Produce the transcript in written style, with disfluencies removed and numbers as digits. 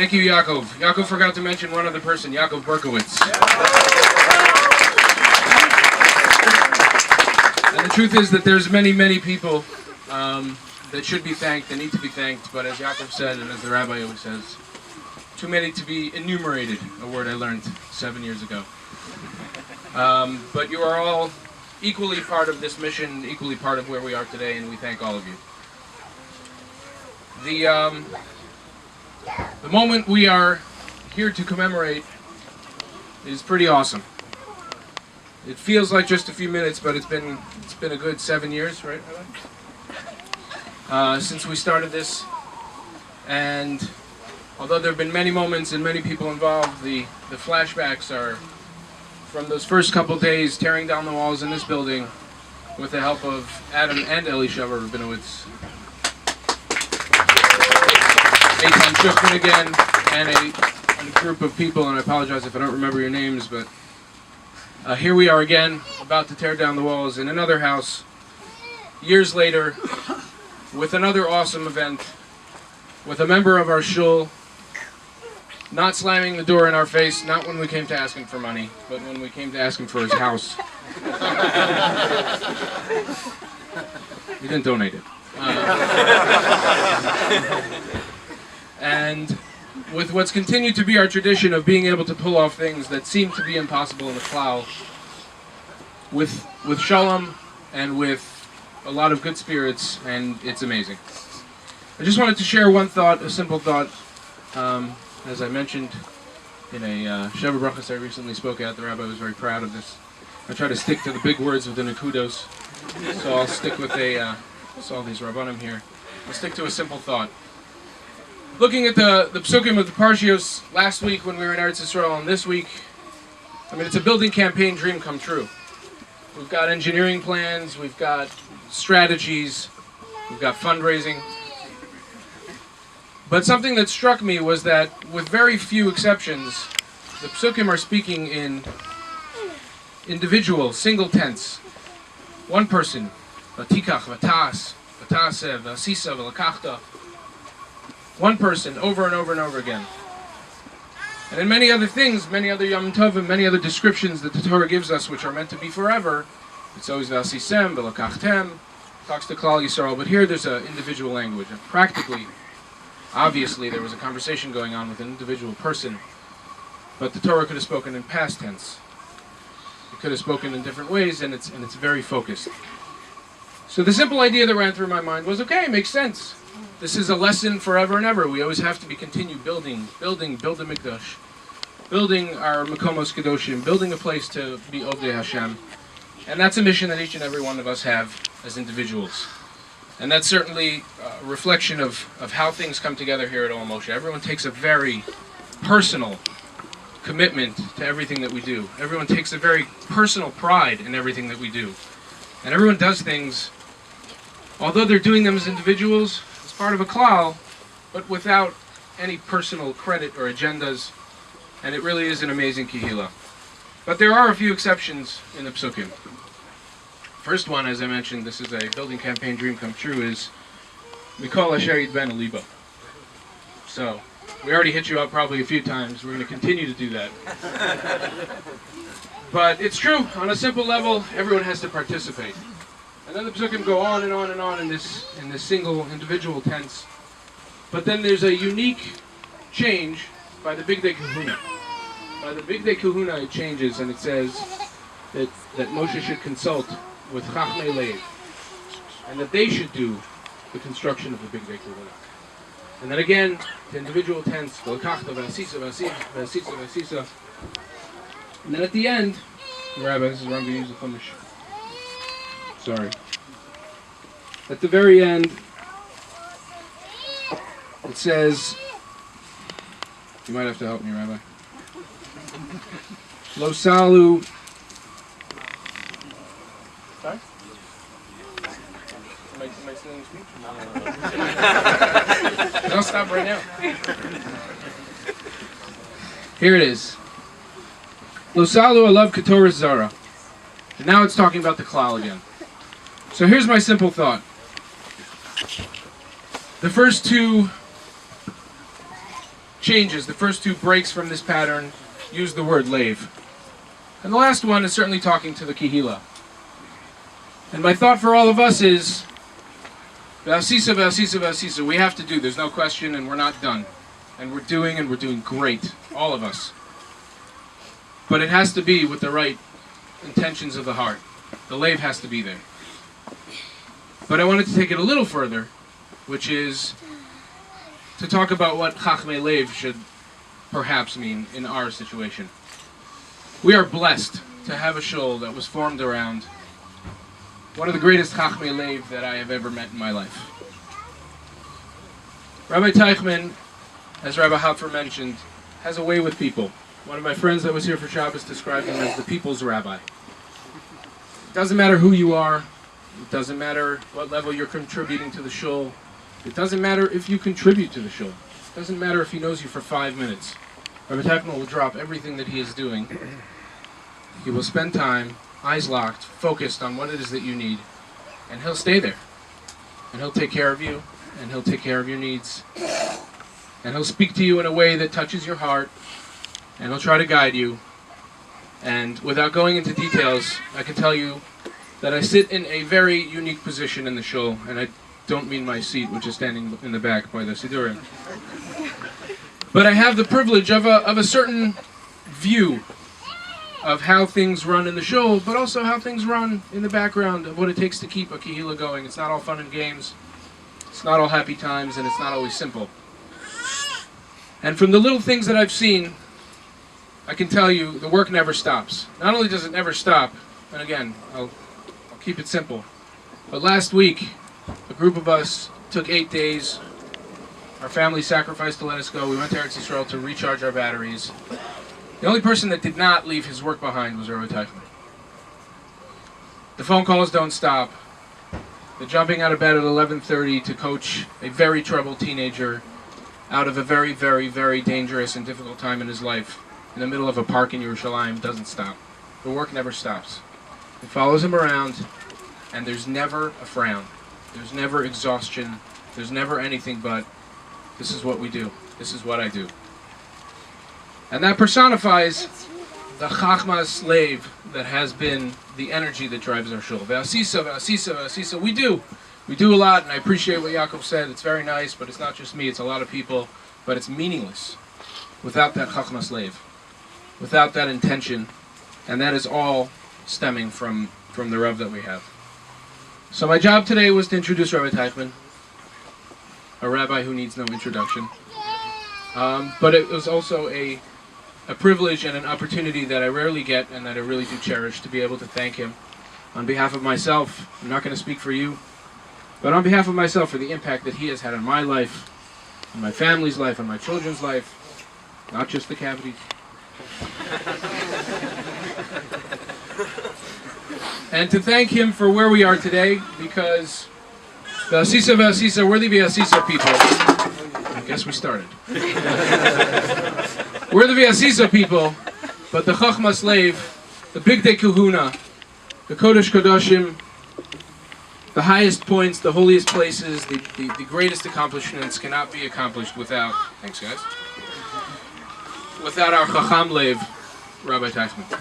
Thank you, Yaakov. Yaakov forgot to mention one other person, Yaakov Berkowitz. And the truth is that there's many, many people that should be thanked, that need to be thanked, but as Yaakov said, and as the rabbi always says, too many to be enumerated, a word I learned 7 years ago. But you are all equally part of this mission, equally part of where we are today, and we thank all of you. The moment we are here to commemorate is pretty awesome. It feels like just a few minutes, but it's been a good 7 years, right? Since we started this, and although there have been many moments and many people involved, the flashbacks are from those first couple days tearing down the walls in this building with the help of Adam and Elisha Rabinowitz, Eitan Schuchman again, and a group of people, and I apologize if I don't remember your names, but here we are again, about to tear down the walls in another house, years later, with another awesome event, with a member of our shul not slamming the door in our face, not when we came to ask him for money, but when we came to ask him for his house. He didn't donate it. And with what's continued to be our tradition of being able to pull off things that seem to be impossible in the klal, with shalom and with a lot of good spirits, and it's amazing. I just wanted to share one thought, a simple thought. As I mentioned in a Sheva Brachas I recently spoke at, the rabbi was very proud of this. I try to stick to the big words with the nekudos, so I'll stick with all these rabbanim here. I'll stick to a simple thought. Looking at the psukim of the Parshios last week when we were in Eretz Yisrael, and this week, I mean, it's a building campaign dream come true. We've got engineering plans, we've got strategies, we've got fundraising. But something that struck me was that, with very few exceptions, the psukim are speaking in individual, single tense. One person, vatikach, vatas, vatase, vasisa, velakachta. One person, over and over and over again. And in many other things, many other Yom Tovim, many other descriptions that the Torah gives us, which are meant to be forever, it's always vasisem, velakachtem, talks to Klal Yisrael. But here there's an individual language, and practically, obviously, there was a conversation going on with an individual person, but the Torah could have spoken in past tense. It could have spoken in different ways, and it's very focused. So the simple idea that ran through my mind was, okay, it makes sense. This is a lesson forever and ever. We always have to continue building a mikdash, building our makomos kedoshim, building a place to be Ovdei Hashem, and that's a mission that each and every one of us have as individuals. And that's certainly a reflection of how things come together here at Ohel Moshe. Everyone takes a very personal commitment to everything that we do. Everyone takes a very personal pride in everything that we do. And everyone does things, although they're doing them as individuals, as part of a klal, but without any personal credit or agendas. And it really is an amazing kihila. But there are a few exceptions in the psukim. First one, as I mentioned, this is a building campaign dream come true, is Mikol Asher Yidben Alibo. So, we already hit you up probably a few times. We're going to continue to do that. But it's true. On a simple level, everyone has to participate. And then the psukim go on and on and on in this single individual tense. But then there's a unique change by the Big Day Kahuna. By the Big Day Kahuna, it changes, and it says that Moshe should consult with Chachmei Lev, and that they should do the construction of the Big Day Kahuna. And then again, the individual tense, Velakachta, Vasisa, Vasisa, Vasisa, Vasisa. And then at the end, Rabbi, this is where I'm going to use the Chumash. Sorry. At the very end, it says, you might have to help me, Rabbi. Lo salu. Sorry? Am I stealing the speech? I'll stop right now. Here it is. Lo salu alav ketoras zara. And now it's talking about the klal again. So here's my simple thought. The first two changes, the first two breaks from this pattern, use the word lave. And the last one is certainly talking to the Kehila. And my thought for all of us is, V'asisa, v'asisa, v'asisa. We have to do, there's no question, and we're not done. And we're doing great, all of us. But it has to be with the right intentions of the heart. The lave has to be there. But I wanted to take it a little further, which is to talk about what Chachmei Lev should perhaps mean in our situation. We are blessed to have a shul that was formed around one of the greatest Chachmei Lev that I have ever met in my life. Rabbi Teichman, as Rabbi Hopfer mentioned, has a way with people. One of my friends that was here for Shabbos described him as the people's rabbi. It doesn't matter who you are. It doesn't matter what level you're contributing to the shul. It doesn't matter if you contribute to the shul. It doesn't matter if he knows you for 5 minutes. Rabbi Teichman will drop everything that he is doing. He will spend time, eyes locked, focused on what it is that you need, and he'll stay there. And he'll take care of you, and he'll take care of your needs. And he'll speak to you in a way that touches your heart, and he'll try to guide you. And without going into details, I can tell you that I sit in a very unique position in the shul, and I don't mean my seat, which is standing in the back by the Sidurim. But I have the privilege of a certain view of how things run in the shul, but also how things run in the background of what it takes to keep a kehila going. It's not all fun and games, it's not all happy times, and it's not always simple. And from the little things that I've seen, I can tell you the work never stops. Not only does it never stop, and again, I'll keep it simple, but last week, a group of us took 8 days. Our family sacrificed to let us go. We went to Eretz Yisrael to recharge our batteries. The only person that did not leave his work behind was Rabbi Teichman. The phone calls don't stop. The jumping out of bed at 11:30 to coach a very troubled teenager out of a very, very, very dangerous and difficult time in his life in the middle of a park in Yerushalayim doesn't stop. The work never stops. It follows him around, and there's never a frown. There's never exhaustion. There's never anything but, this is what we do. This is what I do. And that personifies the Chachmas slave that has been the energy that drives our shul. Ve'asisa, ve'asisa, ve'asisa. We do. We do a lot, and I appreciate what Yaakov said. It's very nice, but it's not just me. It's a lot of people. But it's meaningless without that Chachmas slave, without that intention. And that is all stemming from the Rav that we have. So my job today was to introduce Rabbi Teichman, a rabbi who needs no introduction. But it was also a privilege and an opportunity that I rarely get and that I really do cherish to be able to thank him on behalf of myself. I'm not going to speak for you, but on behalf of myself for the impact that he has had on my life, on my family's life, on my children's life, not just the cavities. And to thank him for where we are today, because the Asisa, worthy V'asisa people, I guess we started. We're the V'asisa people, but the Chachmas slave, the Big Day Kahuna, the Kodesh Kodashim, the highest points, the holiest places, the greatest accomplishments cannot be accomplished without, thanks guys, without our Chacham Lev, Rabbi Teichman.